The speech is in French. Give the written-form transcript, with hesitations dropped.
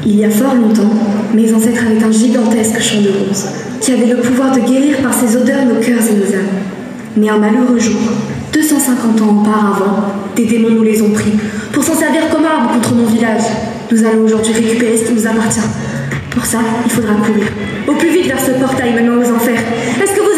Il y a fort longtemps, mes ancêtres avaient un gigantesque champ de roses, qui avait le pouvoir de guérir par ses odeurs nos cœurs et nos âmes. Mais un malheureux jour, 250 ans auparavant, des démons nous les ont pris, pour s'en servir comme arme contre mon village. Nous allons aujourd'hui récupérer ce qui nous appartient. Pour ça, il faudra courir, au plus vite vers ce portail menant aux enfers. Est-ce que vous